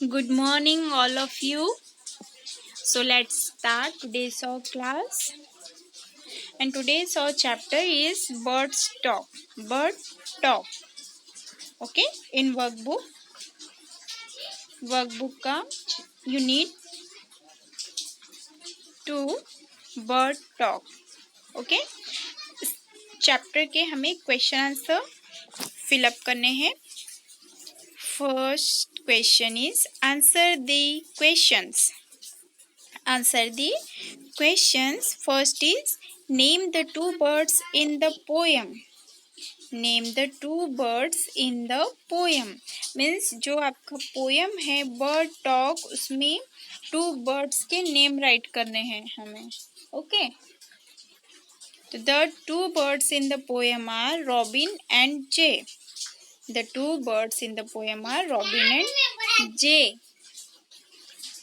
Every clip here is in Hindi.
Good morning, all of you. So let's start today's our class. And today's our chapter is Birds Talk. Bird Talk. Okay. In workbook का you need to bird talk. Okay. Chapter के हमें क्वेश्चन आंसर फिल अप करने हैं. First question is answer the questions. Answer the questions. First is name the two birds in the poem. Name the two birds in the poem. Means जो आपका पोयम है बर्ड टॉक उसमें टू बर्ड्स के नेम राइट करने हैं हमें. ओके. तो the two birds in the poem are Robin and Jay. The two birds in the poem are Robin and Jay.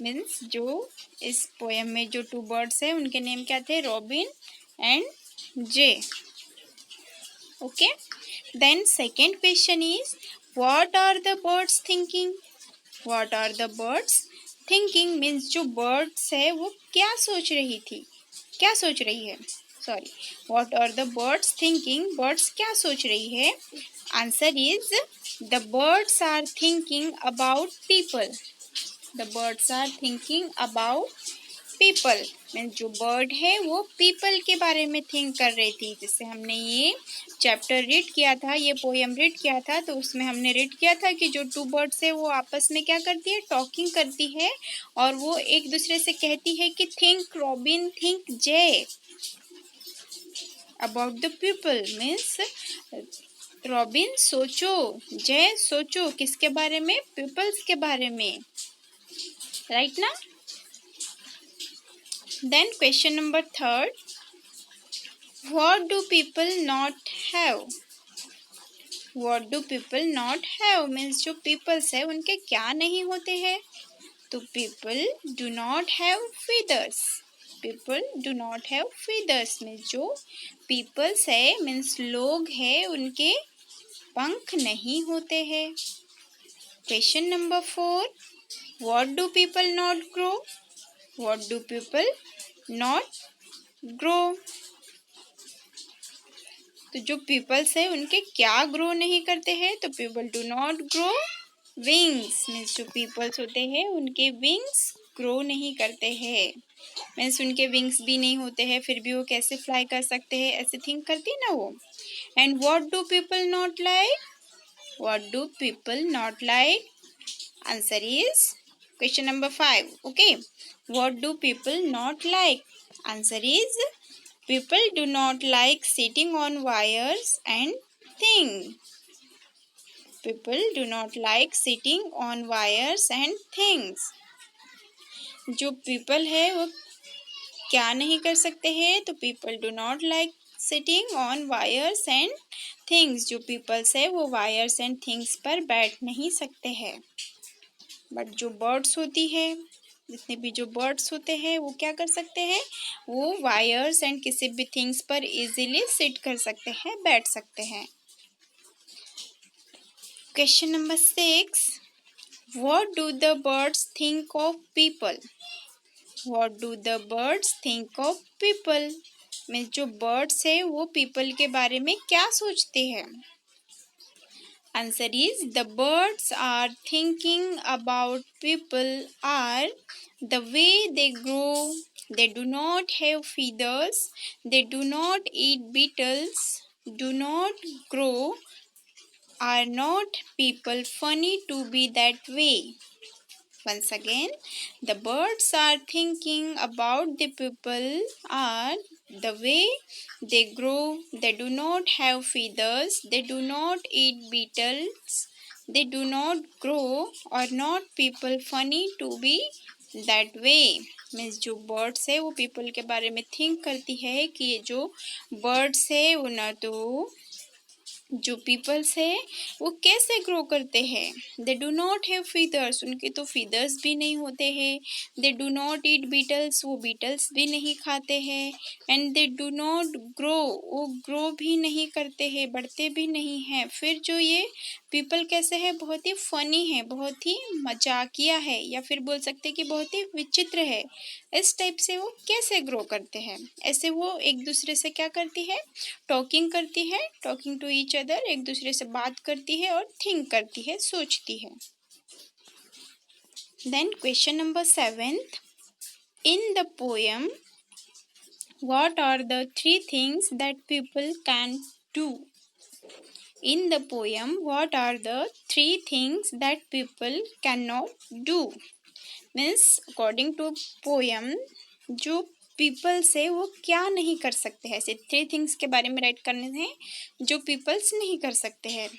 Means जो इस पोएम में जो टू बर्ड्स है उनके नेम क्या थे? Robin and jay. Okay. Then second question is what are the birds thinking. What are the birds thinking means जो बर्ड्स है वो क्या सोच रही थी, क्या सोच रही है. Sorry, what are the birds thinking. Birds क्या सोच रही है. Answer is the birds are thinking about people. The birds are thinking about people. Means जो बर्ड है वो पीपल के बारे में थिंक कर रही थी. जैसे हमने ये चैप्टर रीड किया था, ये पोएम रीड किया था, तो उसमें हमने रीड किया था कि जो टू बर्ड्स है वो आपस में क्या करती है, टॉकिंग करती है और वो एक दूसरे से कहती है कि think robin, think J about the people. Means robin सोचो, जय सोचो, किसके बारे में, पीपल्स के बारे में. Right now? Then question number third. What do people not have? What do people not have? Means जो peoples है उनके क्या नहीं होते हैं. तो people do not have feathers. People do not have feathers. means जो peoples है means लोग है उनके पंख नहीं होते हैं. Question number 4. What do people not grow? What do people not grow? तो जो पीपल्स है उनके क्या ग्रो नहीं करते हैं. तो people do not grow wings. Means जो पीपल्स होते हैं उनके विंग्स ग्रो नहीं करते हैं. मीन्स उनके विंग्स भी नहीं होते हैं फिर भी वो कैसे फ्लाई कर सकते हैं, ऐसे थिंक करती है ना वो. And what do people not like. What do people not like. Answer is question number 5. Okay. What do people not like? Answer is people do not like sitting on wires and things. People do not like sitting on wires and things. जो people है वो क्या नहीं कर सकते हैं. तो people do not like sitting on wires and things. जो peoples है वो wires and things पर बैठ नहीं सकते हैं. बट जो बर्ड्स होती है, जितने भी जो बर्ड्स होते हैं वो क्या कर सकते हैं, वो वायर्स एंड किसी भी थिंग्स पर इजीली सिट कर सकते हैं, बैठ सकते हैं. Question number 6. What do the birds think of people. What do the birds think of people. Means जो बर्ड्स है वो पीपल के बारे में क्या सोचते हैं. Answer is the birds are thinking about people are the way they grow. They do not have feathers. They do not eat beetles. Do not grow. Are not people funny to be that way? Once again, the birds are thinking about the people are the way they grow. They do not have feathers. They do not eat beetles. They do not grow. Are not people funny to be that way? Means जो बर्ड्स है वो पीपल के बारे में थिंक करती है कि ये जो बर्ड्स है वो ना तो जो पीपल्स है वो कैसे ग्रो करते हैं. They do not have feathers. उनके तो फीदर्स भी नहीं होते हैं. They do not eat beetles. वो बीटल्स भी नहीं खाते हैं. And they do not grow. वो ग्रो भी नहीं करते हैं, बढ़ते भी नहीं हैं. फिर जो ये पीपल कैसे है, बहुत ही फनी है, बहुत ही मजाकिया है, या फिर बोल सकते हैं कि बहुत ही विचित्र है। इस टाइप से वो कैसे ग्रो करते हैं, ऐसे वो एक दूसरे से क्या करती है, टॉकिंग करती है, टॉकिंग टू ईच अदर, एक दूसरे से बात करती है और थिंक करती है, सोचती है। Then question number 7th, in the poem what are the three things that people can do? In the poem, what are the three things that people cannot do? Means according to poem, जो पीपल्स है वो क्या नहीं कर सकते हैं, ऐसे 3 थिंग्स के बारे में राइट करने हैं जो पीपल्स नहीं कर सकते हैं।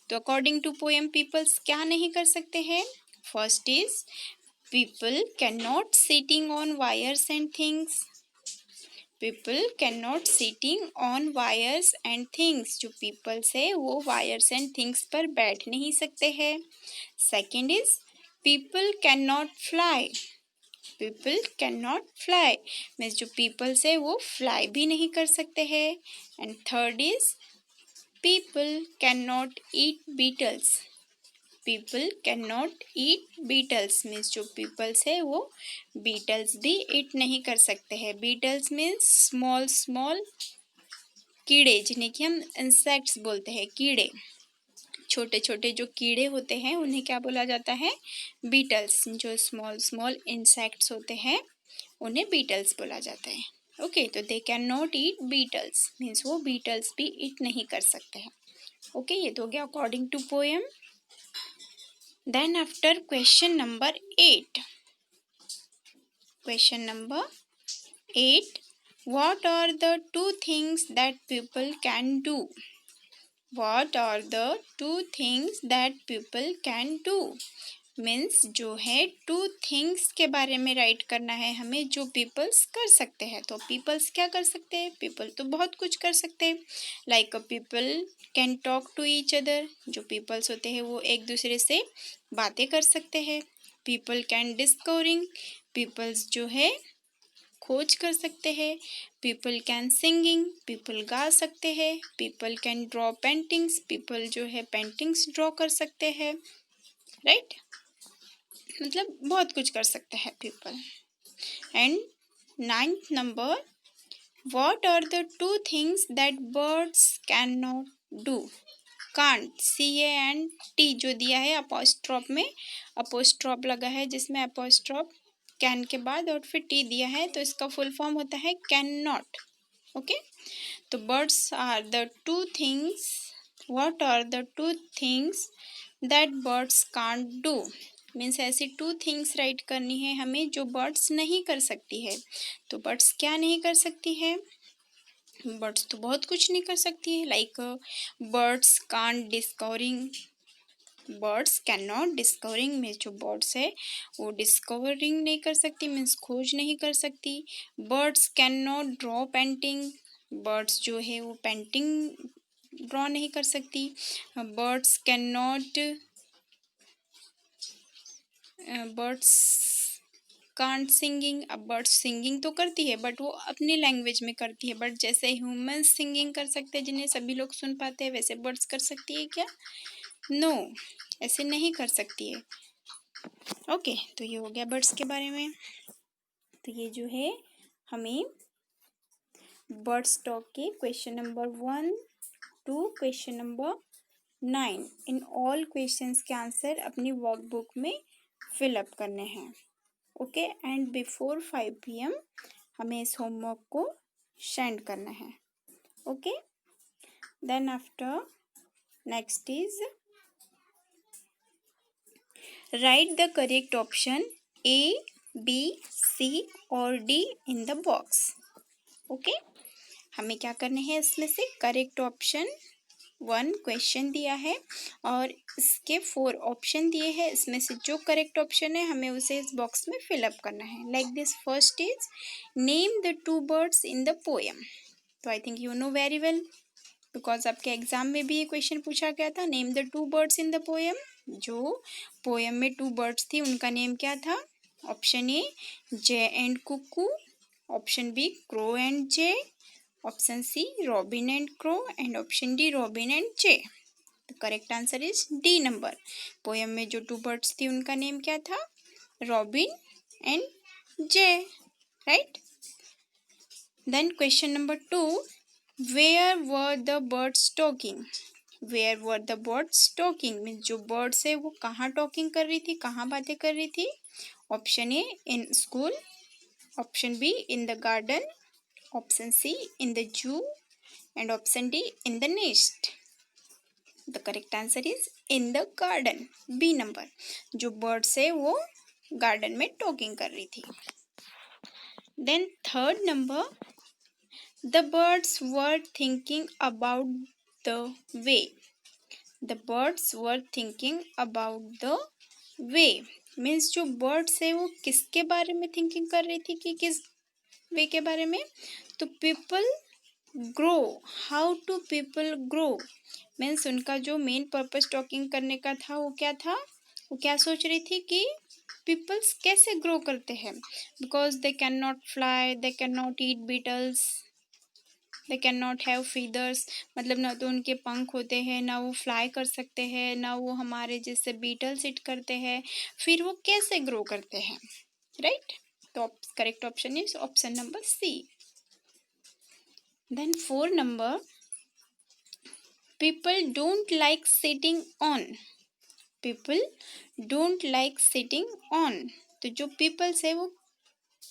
तो अकॉर्डिंग टू पोएम पीपल्स क्या नहीं कर सकते हैं? First is people can not sitting on wires and things. People can not sitting on wires and things, जो पीपल्स है वो वायर्स एंड थिंग्स पर बैठ नहीं सकते हैं। Second is people can not fly. People can not fly means जो पीपल्स है वो फ्लाई भी नहीं कर सकते हैं। And third is people can not eat beetles. People can not eat beetles means जो पीपल्स है वो बीटल्स भी ईट नहीं कर सकते हैं। बीटल्स मीन्स स्मॉल स्मॉल कीड़े, जिन्हें कि हम इंसेक्ट्स बोलते हैं, कीड़े, छोटे छोटे जो कीड़े होते हैं उन्हें क्या बोला जाता है? बीटल्स। जो स्मॉल स्मॉल इंसेक्ट्स होते हैं उन्हें बीटल्स बोला जाता है। ओके, तो they can not eat beetles means वो बीटल्स भी ईट नहीं कर सकते हैं। ओके, ये तो हो गया according to poem. Then after question number 8. Question number 8. What are the two things that people can do? What are the two things that people can do? Means जो है 2 थिंग्स के बारे में राइट करना है हमें जो पीपल्स कर सकते हैं। तो पीपल्स क्या कर सकते हैं? पीपल तो बहुत कुछ कर सकते हैं। Like people can talk to each other, जो पीपल्स होते हैं वो एक दूसरे से बातें कर सकते हैं। पीपल कैन डिस्कवरिंग, पीपल्स जो है खोज कर सकते हैं। पीपल कैन सिंगिंग, पीपल गा सकते हैं। People can draw paintings, people जो है पेंटिंग्स ड्रॉ कर सकते हैं, राइट? मतलब बहुत कुछ कर सकते हैं people. And 9th number, what are the 2 things that birds can not do? Can't, CANT जो दिया है अपोस्ट्रॉफ में, अपोस्ट्रॉफ लगा है जिसमें अपोस्ट्रॉफ कैन के बाद और फिर टी दिया है, तो इसका फुल फॉर्म होता है कैन नॉट। ओके, तो birds are the 2 things, what are the 2 things that birds can't do? Means ऐसी 2 थिंग्स राइट करनी है हमें जो बर्ड्स नहीं कर सकती है। तो बर्ड्स क्या नहीं कर सकती है? बर्ड्स तो बहुत कुछ नहीं कर सकती है। Like birds can't discovering, birds can not discovering means जो बर्ड्स है वो डिस्कवरिंग नहीं कर सकती, मीन्स खोज नहीं कर सकती। Birds can not draw painting, birds जो है वो पेंटिंग ड्रॉ नहीं कर सकती। Birds can not, birds can't singing, अब बर्ड्स सिंगिंग तो करती है बट वो अपनी लैंग्वेज में करती है, बट जैसे ह्यूमंस सिंगिंग कर सकते हैं जिन्हें सभी लोग सुन पाते हैं, वैसे बर्ड्स कर सकती है क्या? नो, ऐसे नहीं कर सकती है। ओके, तो ये हो गया बर्ड्स के बारे में। तो ये जो है हमें बर्ड्स टॉक के question number 1 to question number 9 in all questions के आंसर अपनी वर्कबुक में फिलअप करने हैं। ओके, एंड बिफोर 5 PM हमें इस होमवर्क को सेंड करना है। Okay, then after next is write the correct option A, B, C और D in the box. Okay, हमें क्या करने हैं इसमें से करेक्ट ऑप्शन 1 क्वेश्चन दिया है और इसके 4 ऑप्शन दिए हैं, इसमें से जो करेक्ट ऑप्शन है हमें उसे इस बॉक्स में फिलअप करना है। Like this, first is name the 2 birds in the poem. तो I think you know very well because आपके एग्जाम में भी ये क्वेश्चन पूछा गया था, name the 2 birds in the poem. जो पोएम में 2 बर्ड्स थी उनका नेम क्या था? Option A jay and cuckoo, option B crow and jay, option C robin and crow and option D robin and J. The correct answer is D number. Poem में जो टू बर्ड्स थी उनका नेम क्या था? Robin and jay, right. Then question number 2, where were the birds talking? Where were the birds talking means जो बर्ड्स है वो कहाँ टॉकिंग कर रही थी, कहाँ बातें कर रही थी? Option A in school, option B in the garden, option C in the zoo and option D in the nest. The correct answer is in the garden, B number. जो बर्ड्स है वो गार्डन में टॉकिंग कर रही थी। Then third number, the birds were thinking about the way. The birds were thinking about the way means जो बर्ड्स है वो किसके बारे में थिंकिंग कर रही थी कि किस वे के बारे में? तो people grow, how to people grow means उनका जो मेन पर्पस टॉकिंग करने का था वो क्या था? वो क्या सोच रही थी कि पीपल्स कैसे ग्रो करते हैं, because they can not fly, they can not eat beetles, they can not have feathers, मतलब ना तो उनके पंख होते हैं, ना वो फ्लाई कर सकते हैं, ना वो हमारे जैसे बीटल्स ईट करते हैं, फिर वो कैसे ग्रो करते हैं, राइट। तो correct option is option number C. Then 4 number, people don't like sitting on. People don't like sitting on तो जो पीपल्स है वो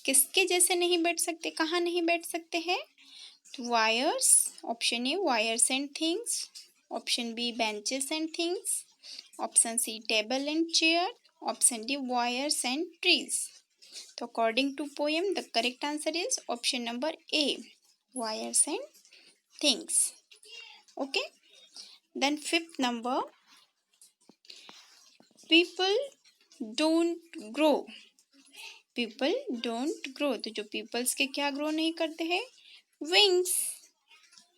किसके जैसे नहीं बैठ सकते, कहाँ नहीं बैठ सकते हैं? Wires, option A wires and things, option B benches and things, option C table and chair, option D wires and trees. तो according to poem the correct answer is option number A, wires and things. Okay, then fifth number, people don't grow. People don't grow तो जो पीपल्स के क्या ग्रो नहीं करते हैं? Wings,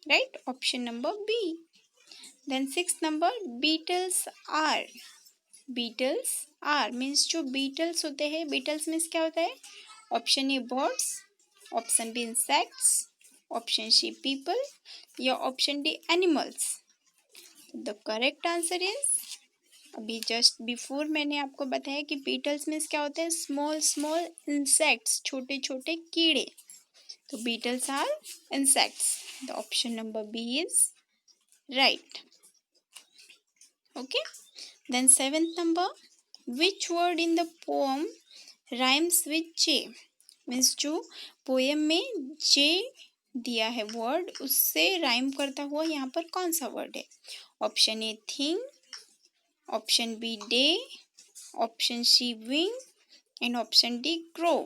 right, option number B. Then six number, beetles are. Beetles are means जो बीटल्स होते हैं, बीटल्स मीन्स क्या होता है? Option A birds, option B insects, option C people या option D animals. The correct answer is, अभी जस्ट बिफोर मैंने आपको बताया कि बीटल्स मीन्स क्या होते हैं? स्मॉल स्मॉल इंसेक्ट्स, छोटे छोटे कीड़े। तो beetles are insects. The option number B is right. Okay. Then seventh number, which word in the poem rhymes with J? Means जो पोएम में J दिया है वर्ड, उससे राइम करता हुआ यहाँ पर कौन सा वर्ड है? Option A thing, option B day, option C wing and option D grow.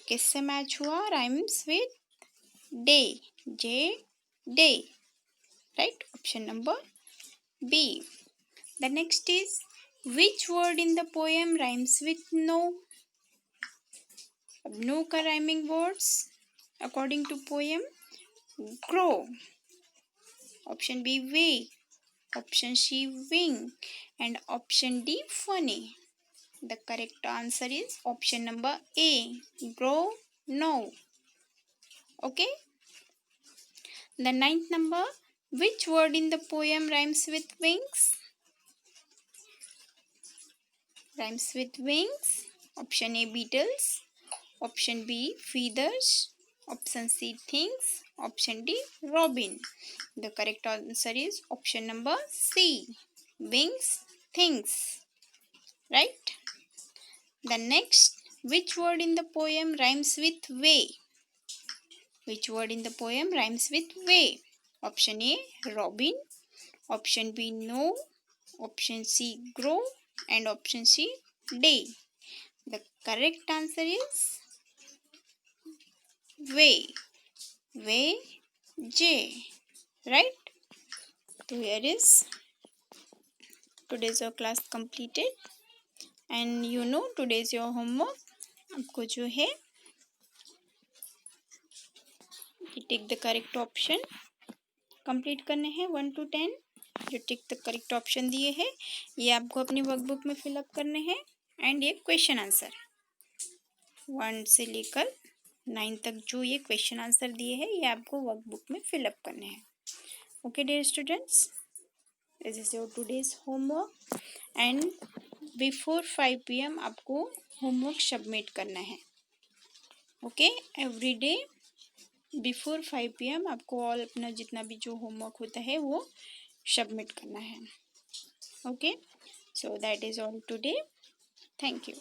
किससे मैच हुआ? Rhymes with day, jay day, right, option number B. The next is, which word in the poem rhymes with no? अब no का rhyming words according to poem, grow, option B way, option C wing and option D funny. The correct answer is option number A, grow, no. Okay. The ninth number, which word in the poem rhymes with wings? Rhymes with wings. Option A beetles, option B feathers, option C things, option D robin. The correct answer is option number C, wings, things. Right? The next, which word in the poem rhymes with way? Which word in the poem rhymes with way? Option A robin, option B no, option C grow and option C day. The correct answer is way, way, J, right? So here is today's your class completed and you know today's your homework. आपको जो है tick the correct option complete करने हैं 1 to 10। जो टिक द करेक्ट ऑप्शन दिए हैं ये आपको अपनी वर्कबुक में फिलअप करने हैं एंड ये क्वेश्चन आंसर 1 से लेकर 9 तक जो ये क्वेश्चन आंसर दिए हैं ये आपको वर्कबुक में फिलअप करने हैं। Okay dear students. This is your today's homework and before 5 PM आपको होमवर्क सबमिट करना है. Okay, every day before 5 PM आपको ऑल अपना जितना भी जो होमवर्क होता है वो सबमिट करना है. Okay, so that is all today. Thank you.